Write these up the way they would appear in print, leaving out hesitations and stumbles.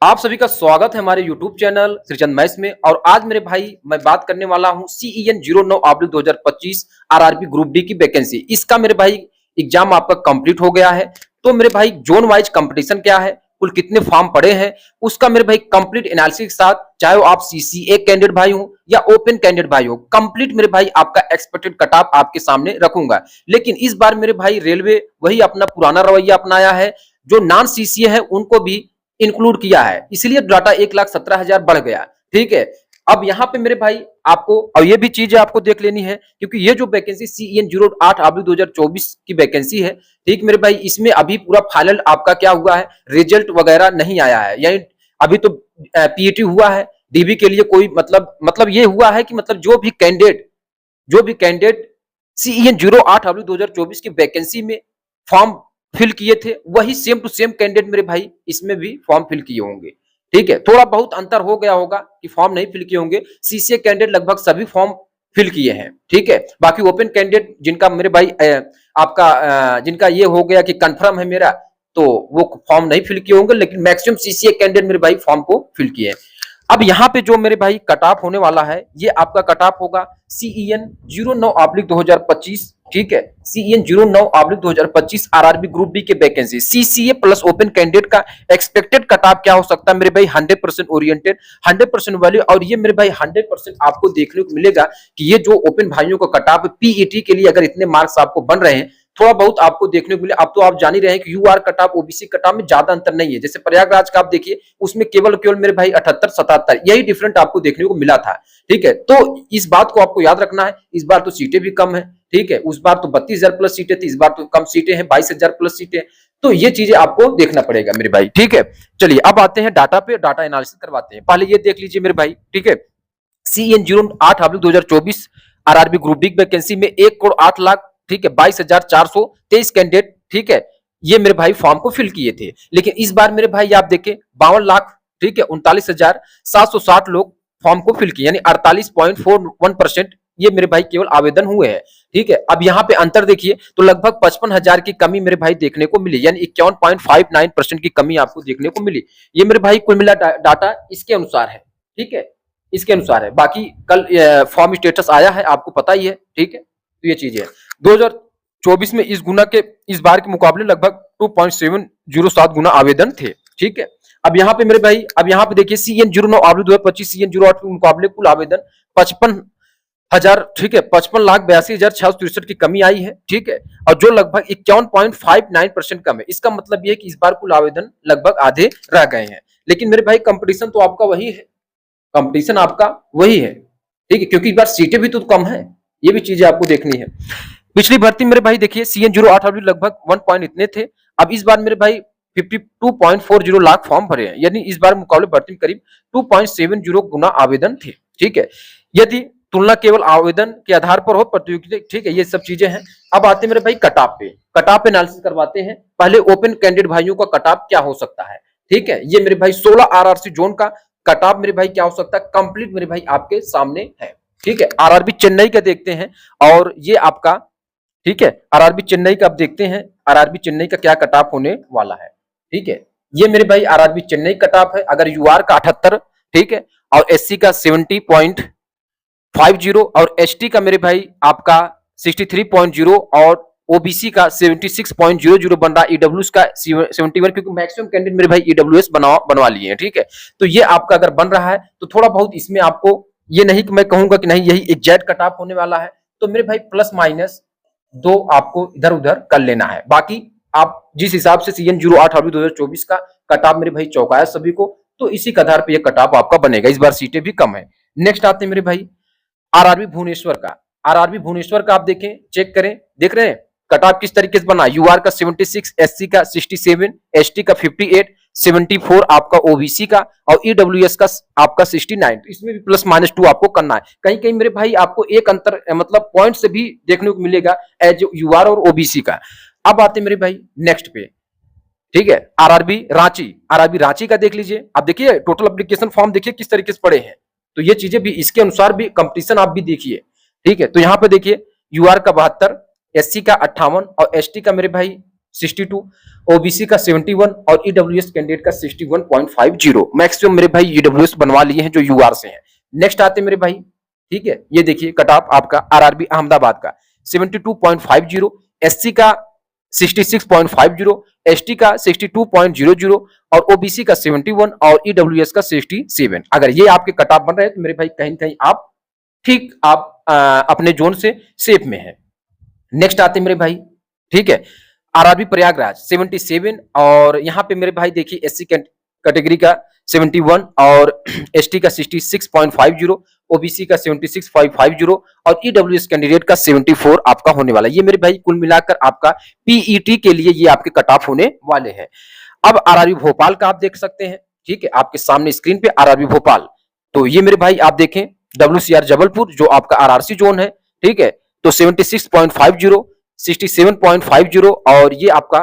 आप सभी का स्वागत है हमारे YouTube चैनल श्रीचंद मैथ्स में। और आज मेरे भाई मैं बात करने वाला हूं CEN 09/2025 आरआरबी ग्रुप डी की वैकेंसी। इसका मेरे भाई एग्जाम आपका कंप्लीट हो गया है। तो मेरे भाई जोन वाइज कंपटीशन क्या है, कुल कितने फॉर्म पड़े हैं, उसका मेरे भाई कंप्लीट एनालिसिस के साथ, चाहे वो आप CCA कैंडिडेट भाई हो या ओपन कैंडिडेट भाई हो, कंप्लीट मेरे भाई आपका एक्सपेक्टेड कट ऑफ आपके सामने रखूंगा। लेकिन इस बार मेरे भाई रेलवे वही अपना पुराना रवैया अपनाया है, जो नॉन CCA है उनको भी इंक्लूड किया है, इसलिए डाटा 1,17,000 बढ़ गया। ठीक है, अब यहाँ पे मेरे भाई आपको और ये भी चीजें आपको देख लेनी है, क्योंकि ये जो वैकेंसी CEN 08/2024 की वैकेंसी है, ठीक मेरे भाई, इसमें अभी पूरा फाइनल आपका क्या हुआ है, रिजल्ट वगैरह नहीं आया है। यानी अभी तो PET हुआ है, DB के लिए कोई मतलब ये हुआ है कि मतलब जो भी कैंडिडेट CEN 08/2024 की वैकेंसी में फॉर्म फिल किए थे, वही सेम टू सेम कैंडिडेट मेरे भाई इसमें भी फॉर्म फिल किए होंगे। ठीक है, थोड़ा बहुत अंतर हो गया होगा कि फॉर्म नहीं फिल किए होंगे। CCA कैंडिडेट लगभग सभी फॉर्म फिल किए हैं। ठीक है, बाकी ओपन कैंडिडेट जिनका मेरे भाई जिनका ये हो गया कि कंफर्म है मेरा, तो वो फॉर्म नहीं फिल किए होंगे, लेकिन मैक्सिमम CCA कैंडिडेट मेरे भाई फॉर्म को फिल किए हैं। अब यहाँ पे जो मेरे भाई कट ऑफ होने वाला है, ये आपका कट ऑफ होगा CEN 09/2025। ठीक है, CEN 09/2025 आरआरबी ग्रुप बी के vacancy CCA plus open candidate का एक्सपेक्टेड कट ऑफ क्या हो सकता है मेरे भाई, 100% ओरिएंटेड, 100% वैल्यू। और ये मेरे भाई 100% आपको देखने को मिलेगा कि ये जो ओपन भाइयों का कट ऑफ PET के लिए अगर इतने मार्क्स आपको बन रहे हैं, थोड़ा बहुत आपको देखने को मिले। अब तो आप जान ही रहे हैं कि UR cut off OBC cut off में ज्यादा अंतर नहीं है। जैसे प्रयागराज का आप देखिए, उसमें केवल मेरे भाई 78-77 यही डिफरेंट आपको देखने को मिला था। ठीक है, तो इस बात को आपको याद रखना है। इस बार तो सीटें भी कम है। ठीक है, उस बार तो 32,000 प्लस सीटें थी, इस बार तो कम सीटें हैं, 22,000 प्लस सीटें। तो ये चीजें आपको देखना पड़ेगा मेरे भाई। ठीक है, चलिए अब आते हैं डाटा पे, डाटा एनालिसिस करवाते हैं। पहले ये देख लीजिए मेरे भाई। ठीक है, CEN 08/2024 RRB group D vacancy में 1,08,00,000, ठीक है, 22,423 कैंडिडेट, ठीक है, ये मेरे भाई फॉर्म को फिल किए थे। लेकिन इस बार मेरे भाई आप देखें 52 लाख, ठीक है, 39,760 लोग फॉर्म को फिल किए, यानी 48.41% ये मेरे भाई केवल आवेदन हुए हैं। ठीक है, अब यहाँ पे अंतर देखिए तो लगभग 55,000 की कमी मेरे भाई देखने को मिली, यानी 51.59% की कमी आपको देखने को मिली। ये मेरे भाई कुल मिला डाटा इसके अनुसार है। ठीक है, इसके अनुसार है। बाकी कल फॉर्म स्टेटस आया है, आपको पता ही है। ठीक है, तो ये चीजें है। 2024 में इस बार के मुकाबले लगभग 2.707 गुना आवेदन थे। ठीक है, अब यहाँ पे मेरे भाई, अब यहाँ पे देखिए CEN 09/2025 CEN 08 के मुकाबले कुल आवेदन 55,000, ठीक है, 55,82,663 की कमी आई है। ठीक है, और जो लगभग 51.59% कम है। इसका मतलब ये है कि इस बार कुल आवेदन लगभग आधे रह गए हैं। लेकिन मेरे भाई कंपटीशन तो आपका वही है, कंपटीशन आपका वही है। ठीक है, क्योंकि इस बार सीटें भी तो कम है, ये भी चीजें आपको देखनी है। पिछली भर्ती मेरे भाई देखिए CEN 08 अभी लगभग 1 पॉइंट इतने थे। अब इस बार मेरे भाई 52.40 लाख फॉर्म भरे हैं, यानी इस बार मुकाबले भर्ती में करीब 2.70 गुना आवेदन थे। ठीक है, यदि तुलना केवल आवेदन के आधार पर हो प्रतियोगिता, ठीक है, ये सब चीजें हैं। अब आते हैं मेरे भाई कट ऑफ पे, कट ऑफ एनालिसिस करवाते हैं। पहले ओपन कैंडिडेट भाइयों का कट ऑफ क्या हो सकता है। ठीक है, ये मेरे भाई 16 RRC जोन का कट ऑफ मेरे भाई क्या हो सकता है, कंप्लीट मेरे भाई आपके सामने है। ठीक है, आरआरबी चेन्नई का देखते हैं, और ये आपका, ठीक है, आरआरबी चेन्नई का आप देखते हैं, आरआरबी चेन्नई का क्या कट ऑफ होने वाला है। ठीक है, ये मेरे भाई आरआरबी चेन्नई कट ऑफ है। अगर UR का 78, ठीक है, और SC का 70.50, और ST का मेरे भाई आपका 63.0, और OBC का 76.00 बन रहा, EWS का 71, क्योंकि मैक्सिमम कैंडिडेट मेरे भाई EWS बनवा लिए हैं। ठीक है, तो ये आपका अगर बन रहा है तो थोड़ा बहुत इसमें आपको, ये नहीं कि मैं कहूंगा कि नहीं यही एग्जैक्ट कट ऑफ होने वाला है, तो मेरे भाई प्लस माइनस 2 आपको इधर उधर कर लेना है। बाकी आप जिस हिसाब से CEN 08/2024 का कट ऑफ मेरे भाई चौंकाया सभी को, तो इसी के आधार पर यह कट ऑफ आपका बनेगा। इस बार सीटें भी कम है। नेक्स्ट आते हैं मेरे भाई आरआरबी भुवनेश्वर का। आरआरबी भुवनेश्वर का आप देखें, चेक करें, देख रहे हैं कट ऑफ किस तरीके से बना। UR का 76, SC का 67, ST का 58, 74 आपका OBC का, और EWS का आपका 69। इसमें भी प्लस माइनस 2 आपको करना है। कहीं कहीं मेरे भाई आपको एक अंतर मतलब पॉइंट से भी देखने को मिलेगा एज UR और OBC का। अब आते मेरे भाई नेक्स्ट पे, ठीक है, आरआरबी रांची का देख लीजिए। आप देखिए टोटल एप्लीकेशन फॉर्म देखिए किस तरीके से पड़े हैं, तो ये चीजें भी इसके अनुसार भी कंपटीशन आप भी देखिए। ठीक है, तो यहाँ पे देखिए UR का 72, SC का 58, और ST का मेरे भाई 62, ओबीसी का 71 और ईडब्ल्यूएस कैंडिडेट का 61.50। मैक्सिमम मेरे भाई ईडब्ल्यूएस बनवा लिए हैं जो यूआर से हैं। नेक्स्ट आते मेरे भाई, ठीक है, ये देखिए कट ऑफ आपका आरआरबी अहमदाबाद का 72.50, एससी का 66.50, एसटी का 62.00 और ओबीसी का 71 और ईडब्ल्यूएस का 67। अगर ये आपके कट ऑफ बन रहे हैं तो मेरे भाई कहीं कहीं आप ठीक, आप अपने जोन से सेफ में है। नेक्स्ट आते मेरे भाई, ठीक है, आरआरबी प्रयागराज 77 और यहाँ पे मेरे भाई देखिए एससी कैटेगरी का 71 और एसटी का 66.50, ओबीसी का 76.50 और ईडब्ल्यूएस कैंडिडेट का 74 आपका होने वाला है। ये मेरे भाई कुल मिलाकर आपका पीईटी के लिए ये आपके कट ऑफ होने वाले हैं। अब आरआरबी भोपाल का आप देख सकते हैं, ठीक है, आपके सामने स्क्रीन पे आरआरबी भोपाल। तो ये मेरे भाई आप देखें डब्ल्यूसीआर जबलपुर जो आपका आरआरसी जोन है, ठीक है, तो 76.50, 67.50 और ये आपका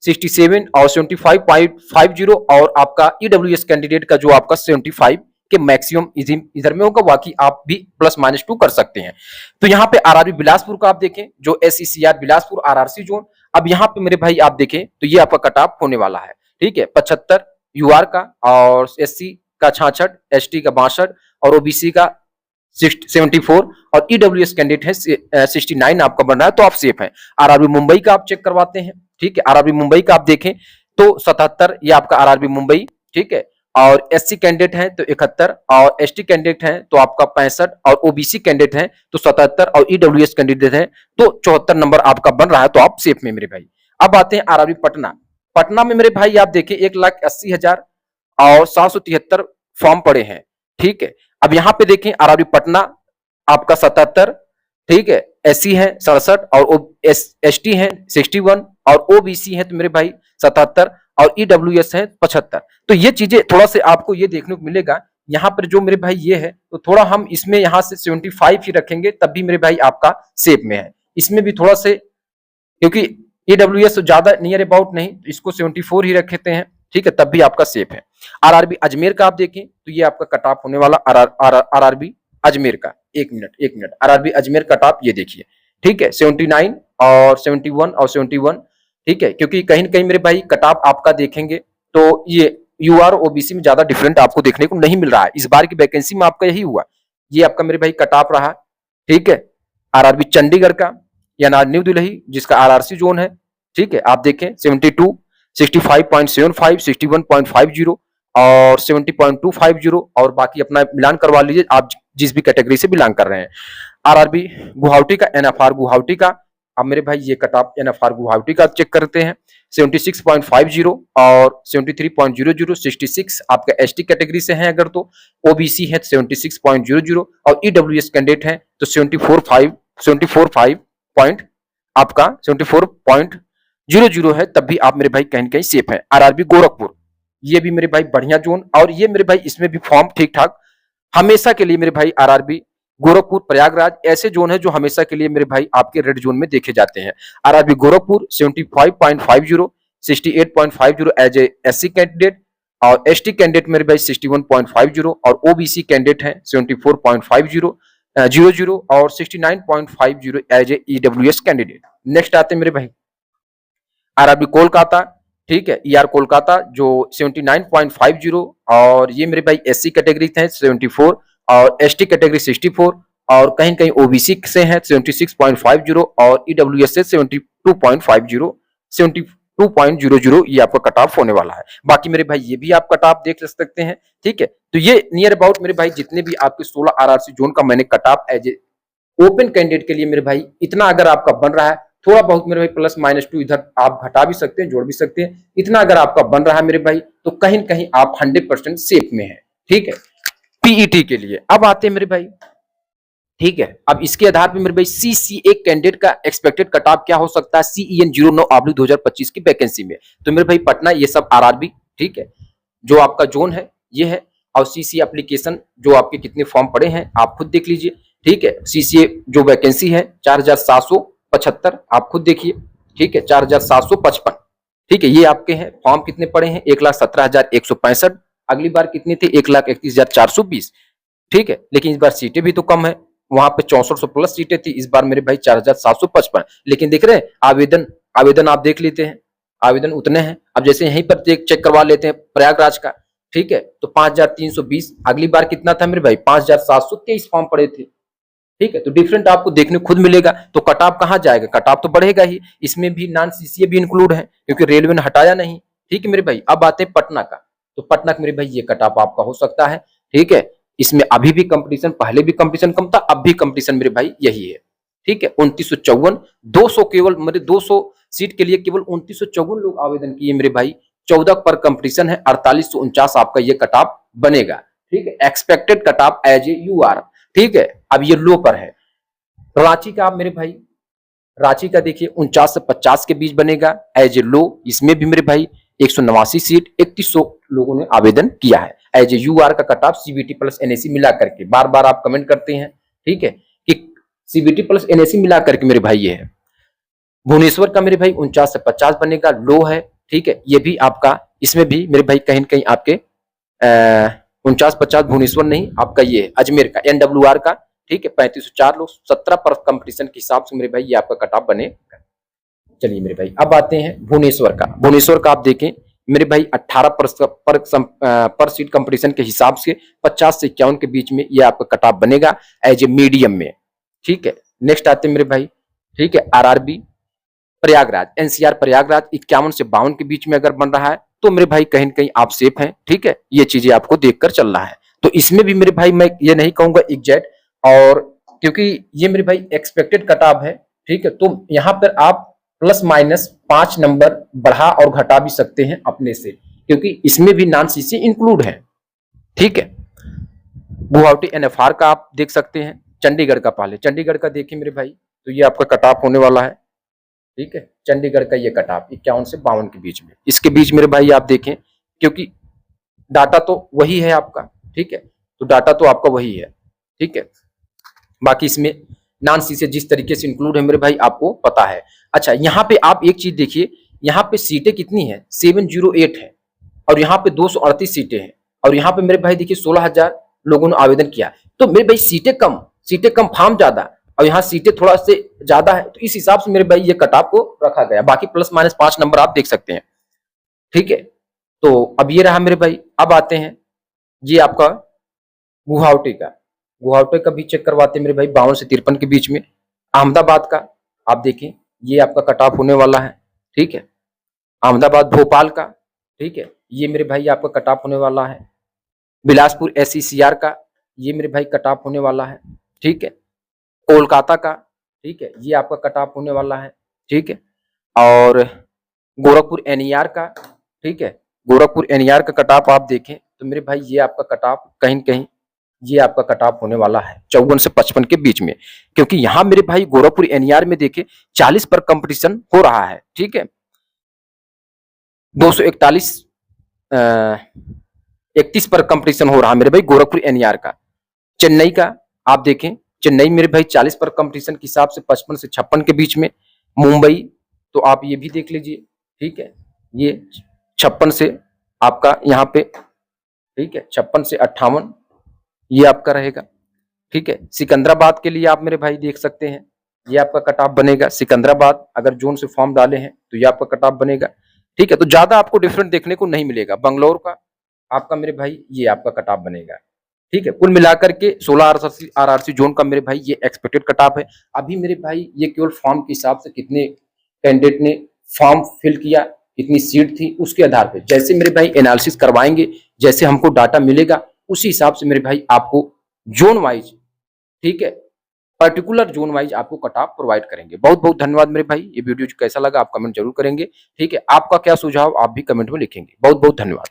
67 और 75.50 और आपका ईडब्ल्यूएस कैंडिडेट का जो आपका 75 के मैक्सिमम इधर में होगा, बाकी आप भी +-2 कर सकते हैं। तो यहाँ पे आरआरबी बिलासपुर का आप देखें जो एसईसीआर बिलासपुर आरआरसी जोन, अब यहाँ पे मेरे भाई आप देखें तो ये आपका कट ऑफ होने वाला है, ठीक है, 75 यूआर का और एससी का 66, एसटी का 62 और ओबीसी का 74 और ईडब्ल्यूएस कैंडिडेट है 69 आपका बन रहा है, तो आप सेफ हैं। आरआरबी मुंबई का आप चेक करवाते हैं, ठीक है, आरआरबी मुंबई का आप देखें तो 77 ये आपका आरआरबी मुंबई, ठीक है, और एससी कैंडिडेट हैं तो 71 और एसटी कैंडिडेट हैं तो आपका 65 और ओबीसी कैंडिडेट हैं तो 77 और ईडब्ल्यूएस कैंडिडेट हैं तो 74 नंबर आपका बन रहा है, तो आप सेफ में मेरे भाई। अब आते हैं आरआरबी पटना। पटना में मेरे भाई आप देखें 1,80,000 और 773 फॉर्म पड़े हैं, ठीक है। अब यहाँ पे देखें आरआरबी पटना आपका 77, ठीक है, एससी है 67 और एसटी है 61 और ओबीसी है तो मेरे भाई 77 और ईडब्ल्यूएस है 75। तो ये चीजें थोड़ा से आपको ये देखने को मिलेगा यहाँ पर जो मेरे भाई ये है, तो थोड़ा हम इसमें यहाँ से 75 ही रखेंगे तब भी मेरे भाई आपका सेफ में है। इसमें भी थोड़ा से क्योंकि ईडब्ल्यूएस ज्यादा नियर अबाउट नहीं, तो इसको 74 ही रखते हैं, ठीक है, तब भी आपका सेफ है। आरआरबी अजमेर का आप देखें तो ये आपका कट ऑफ होने वाला आरआरबी अजमेर का, एक minute RRB Ajmer cut off ये देखिए, ठीक है, 79 और 71 और 71, ठीक है, क्योंकि कहीं न कहीं मेरे भाई कट ऑफ आपका देखेंगे तो ये यूआर ओबीसी में ज्यादा डिफरेंट आपको देखने को नहीं मिल रहा है। इस बार की वैकेंसी में आपका यही हुआ, ये आपका मेरे भाई कट ऑफ रहा, ठीक है। आरआरबी चंडीगढ़ का या न्यू दिल्ली जिसका आरआरसी जोन है, ठीक है, आप देखें 72, 65.75, 61.50 और 70.250 और बाकी अपना मिलान करवा लीजिए आप जिस भी कैटेगरी से बिलोंग कर रहे हैं। आरआरबी गुवाहाटी का एनएफआर गुवाहाटी का, अब मेरे भाई ये कट ऑफ एनएफआर गुवाहाटी का चेक करते हैं 76.50 और 73.00, 66 आपका एसटी कैटेगरी से हैं अगर तो, ओबीसी है 76.00 और ईडब्ल्यूएस कैंडिडेट हैं तो 74.5 पॉइंट आपका 74.00 है, तब भी आप मेरे भाई कहीं कहीं सेफ है। आरआरबी गोरखपुर ये भी मेरे भाई बढ़िया जोन और ये मेरे भाई इसमें भी फॉर्म ठीक ठाक हमेशा के लिए मेरे भाई आरआरबी गोरखपुर प्रयागराज ऐसे जोन है जो हमेशा के लिए मेरे भाई आपके रेड जोन में देखे जाते हैं। RRB Gorakhpur 75.50, 68.50 as a SC candidate और एसटी कैंडिडेट मेरे भाई 61.50 और ओबीसी कैंडिडेट है 74.50 और 69.50 as a EWS candidate. Next आते हैं मेरे भाई आरआरबी कोलकाता, ठीक है, ईआर कोलकाता जो 79.50 और ये मेरे भाई एससी कैटेगरी थे 74 और एसटी कैटेगरी 64 और कहीं कहीं ओबीसी से हैं 76.50 और ईडब्ल्यूएस से 72.50, 72.00 ये आपका कट ऑफ होने वाला है। बाकी मेरे भाई ये भी आप कट ऑफ देख सकते हैं, ठीक है। तो ये नियर अबाउट मेरे भाई जितने भी आपके 16 आरआरसी जोन का मैंने cut off as a open candidate के लिए मेरे भाई इतना अगर आपका बन रहा है, थोड़ा बहुत मेरे भाई +-2 इधर आप घटा भी सकते हैं, जोड़ भी सकते हैं, इतना अगर आपका बन रहा है मेरे भाई तो कहीं न कहीं आप 100% सेफ में हैं, ठीक है, पीईटी के लिए। अब आते हैं मेरे भाई, ठीक है, अब इसके आधार पे मेरे भाई सीसीए कैंडिडेट का एक्सपेक्टेड कट ऑफ क्या हो सकता है CEN 09/2025 की वैकेंसी में। तो मेरे भाई पटना ये सब आरआरबी, ठीक है, जो आपका जोन है ये है और सीसीए एप्लीकेशन जो आपके कितने फॉर्म पड़े हैं आप खुद देख लीजिए, ठीक है। सीसीए जो वैकेंसी है 4775 आप खुद देखिए, ठीक है, 4755, ठीक है, ये आपके हैं। फॉर्म कितने पड़े हैं 1,17,165, अगली बार कितने थे 1,31,420, ठीक है, लेकिन इस बार सीटें भी तो कम है, वहां पे 6400 प्लस सीटें थी, इस बार मेरे भाई 4,755। लेकिन देख रहे हैं आवेदन आप देख लेते हैं, आवेदन उतने हैं। अब जैसे यहीं पर चेक करवा लेते हैं प्रयागराज का, ठीक है, तो 5320, अगली बार कितना था मेरे भाई 5723 फॉर्म पड़े थे, ठीक है, तो डिफरेंट आपको देखने खुद मिलेगा। तो कट ऑफ कहाँ जाएगा, कट ऑफ तो बढ़ेगा ही। इसमें भी नॉन सीसीए भी इंक्लूड है क्योंकि रेलवे ने हटाया नहीं, ठीक है मेरे भाई। अब आते हैं पटना का, तो पटना का मेरे भाई ये कट ऑफ आपका हो सकता है, ठीक है। इसमें अभी भी कंपटीशन, पहले भी कंपटीशन कम था, अब भी कंपटीशन मेरे भाई यही है, ठीक है। 2954, 200 केवल मेरे 200 सीट के लिए केवल 2954 लोग आवेदन किए मेरे भाई। 14 पर कंपटीशन है, 4849 आपका ये कट ऑफ बनेगा, ठीक है। Expected cut off as a UR, ठीक है। अब ये लो पर है। रांची का आप मेरे भाई, रांची का देखिए 49 से 50 के बीच बनेगा एज ए लो। इसमें भी मेरे भाई 189 सीट, 3100 लोगों ने आवेदन किया है एज ए यूआर का cut off CBT plus NAC मिला करके। बार बार आप कमेंट करते हैं, ठीक है, कि सीबीटी प्लस एनएसी मिला करके मेरे भाई ये है। भुवनेश्वर का मेरे भाई 49 से 50 बनेगा, लो है, ठीक है। ये भी आपका, इसमें भी मेरे भाई कहीं कहीं आपके 49-50 भुवनेश्वर नहीं, आपका ये है अजमेर का एनडब्ल्यूआर का, ठीक है, 3504 लोग। 17 पर कंपटीशन के हिसाब से मेरे भाई ये आपका कट ऑफ बनेगा। चलिए मेरे भाई अब आते हैं भुवनेश्वर का। भुवनेश्वर का आप देखें मेरे भाई 18 पर सीट कंपटीशन के हिसाब से 50 से 51 के बीच में ये आपका कट ऑफ बनेगा एज ए मीडियम में, ठीक है। नेक्स्ट आते हैं मेरे भाई, ठीक है, आरआरबी प्रयागराज, एनसीआर प्रयागराज 51 से 52 के बीच में अगर बन रहा है तो मेरे भाई कहीं कहीं आप सेफ हैं, ठीक है। ये चीजें आपको देखकर चलना है। तो इसमें भी मेरे भाई मैं ये नहीं कहूंगा एग्जैक्ट, और क्योंकि ये मेरे भाई एक्सपेक्टेड कट ऑफ है, ठीक है, तो यहाँ पर आप प्लस माइनस 5 नंबर बढ़ा और घटा भी सकते हैं अपने से, क्योंकि इसमें भी नॉन सीसी इंक्लूड है, ठीक है। गुवाहाटी एनएफआर का आप देख सकते हैं। चंडीगढ़ का पहले, चंडीगढ़ का देखिए मेरे भाई, तो ये आपका कट ऑफ होने वाला है, ठीक है। चंडीगढ़ का ये कट ऑफ 51 से 52 के बीच में, इसके बीच मेरे भाई आप देखें, क्योंकि डाटा तो वही है आपका, ठीक है, तो डाटा तो आपका वही है, ठीक है। बाकी इसमें नॉन सी से जिस तरीके से इंक्लूड है मेरे भाई आपको पता है। अच्छा, यहाँ पे आप एक चीज देखिए, यहाँ पे सीटें कितनी है 708 है, और यहाँ पे 238 सीटें हैं, और यहाँ पे मेरे भाई देखिए 16,000 लोगों ने आवेदन किया। तो मेरे भाई सीटें कम फॉर्म ज्यादा, और यहाँ सीटें थोड़ा से ज्यादा है, तो इस हिसाब से मेरे भाई ये कट ऑफ को रखा गया। बाकी प्लस माइनस 5 नंबर आप देख सकते हैं, ठीक है। तो अब ये रहा मेरे भाई। अब आते हैं ये आपका गुवाहाटी का भी चेक करवाते हैं मेरे भाई, 52 से 53 के बीच में। अहमदाबाद का आप देखें, ये आपका कट ऑफ होने वाला है, ठीक है। अहमदाबाद भोपाल का, ठीक है, ये मेरे भाई आपका कट ऑफ होने वाला है। बिलासपुर एससीसीआर का, ये मेरे भाई कट ऑफ होने वाला है, ठीक है। कोलकाता का, ठीक है, ये आपका कट ऑफ होने वाला है, ठीक है। और गोरखपुर एनईआर का, ठीक है, गोरखपुर एनईआर का कट ऑफ आप देखें तो मेरे भाई ये आपका कट ऑफ कहीं कहीं ये आपका कट ऑफ होने वाला है 54 से 55 के बीच में, क्योंकि यहाँ मेरे भाई गोरखपुर एनईआर में देखे 40 पर कंपटीशन हो रहा है, ठीक है। 241 31 पर कंपटीशन हो रहा है मेरे भाई गोरखपुर एनईआर का। चेन्नई का आप देखें, चेन्नई मेरे भाई 40 पर कंपटीशन के हिसाब से 55 से 56 के बीच में। मुंबई तो आप ये भी देख लीजिए, ठीक है, ये 56 से आपका यहाँ पे, ठीक है, 56 से 58 ये आपका रहेगा, ठीक है। सिकंदराबाद के लिए आप मेरे भाई देख सकते हैं, ये आपका कट ऑफ बनेगा। सिकंदराबाद अगर जोन से फॉर्म डाले हैं तो ये आपका कट ऑफ बनेगा, ठीक है। तो ज्यादा आपको डिफरेंट देखने को नहीं मिलेगा। बंगलोर का आपका मेरे भाई ये आपका कट ऑफ बनेगा, ठीक है। कुल मिलाकर के 16 आरआरसी जोन का मेरे भाई ये एक्सपेक्टेड कट ऑफ है। अभी मेरे भाई ये केवल फॉर्म के हिसाब से कितने कैंडिडेट ने फॉर्म फिल किया, कितनी सीट थी, उसके आधार पर जैसे मेरे भाई एनालिसिस करवाएंगे, जैसे हमको डाटा मिलेगा उसी हिसाब से मेरे भाई आपको जोन वाइज, ठीक है, पर्टिकुलर जोन वाइज आपको कट ऑफ प्रोवाइड करेंगे। बहुत बहुत धन्यवाद मेरे भाई। ये वीडियो कैसा लगा आप कमेंट जरूर करेंगे, ठीक है। आपका क्या सुझाव आप भी कमेंट में लिखेंगे। बहुत बहुत धन्यवाद।